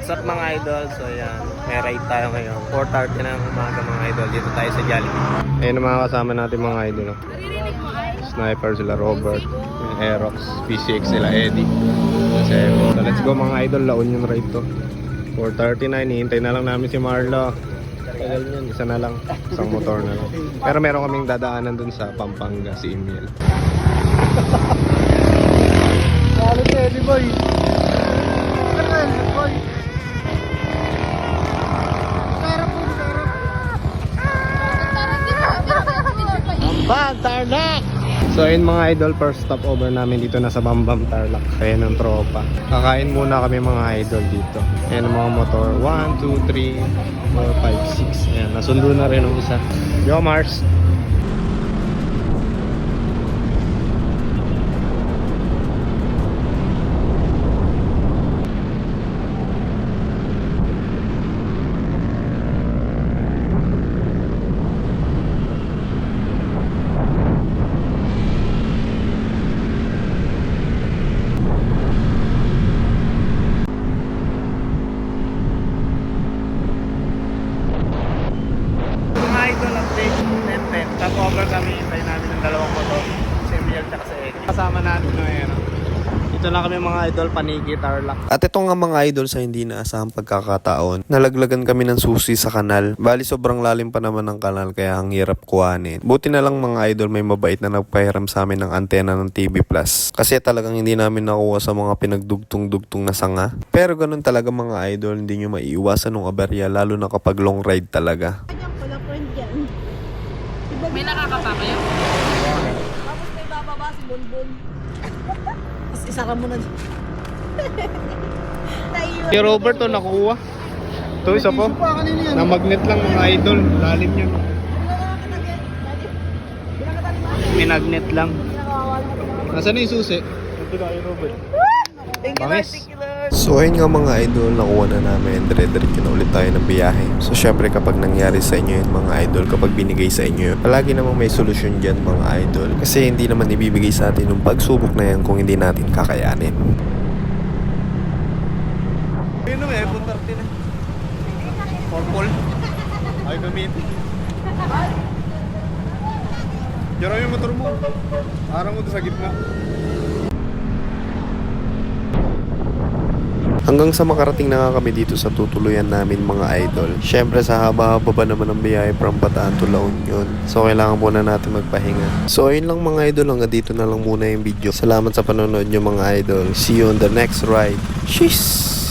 What's up mga idol? So yan, may ride tayo ngayon. 4:30 ng umaga mga idol. Dito tayo sa Jollibee. Ayun ang mga kasama natin mga idol. Sniper sila Robert, yung Aerox, PCX sila Eddie. So let's go mga idol, laon yung ride to. 4:39, hihintay na lang namin si Marlo. Tagal yun, isa na lang, isang motor na lang. Pero meron kaming dadaanan dun sa Pampanga, si Emil. Salut Eddie boy. Keren boy. Bambam Tarlac! So ayun mga idol, first stop over namin dito na sa Bambam Tarlac. Kaya ng tropa. Kakain muna kami mga idol dito. Ayan ang mga motor. 1, 2, 3, 4, 5, 6. Ayan, nasundo na rin ang isa. Yo Mars! Top-over kami, hintay namin ng dalawang motor, si Emil at si Eddie. Kasama natin no, ayan. Dito lang kami mga idol, Panigi, Tarlac. At ito nga mga idol, sa hindi naasahang pagkakataon, nalaglagan kami ng susi sa kanal. Bali sobrang lalim pa naman ng kanal kaya ang hirap kuhanin. Buti na lang mga idol, may mabait na nagpahiram sa amin ng antena ng TV Plus. Kasi talagang hindi namin nakuha sa mga pinagdugtong-dugtong na sanga. Pero ganun talaga mga idol, hindi nyo maiiwasan ng aberya, lalo na kapag long ride talaga. May nakakapa kayo? Tapos may bababa si Bonbon. Tapos isa ka muna dyan. Si Robert to nakuha. Ito isa po. Na magnet lang mga idol, lalim yun. Minagnet lang. Nasaan na yung susi? Ito na yung Robert. Thank you, Bangis. So ayun nga mga idol, nakuha na namin, dire-diretso na ulit tayo ng biyahe. So syempre kapag nangyari sa inyo yun mga idol, kapag binigay sa inyo yun, palagi namang may solusyon dyan mga idol. Kasi hindi naman ibibigay sa atin yung pagsubok na yan kung hindi natin kakayanin. Ayun na eh, puntar din eh. Purple. Ay gamitin. Diyan yung motor mo. Parang mo doon sa gitna. Hanggang sa makarating na nga kami dito sa tutuluyan namin mga idol. Syempre sa haba-haba ba naman ang biyahe from Bataan to La Union. So kailangan muna natin magpahinga. So ayun lang mga idol, hanggang dito na lang muna yung video. Salamat sa panonood nyo mga idol. See you on the next ride. Sheesh!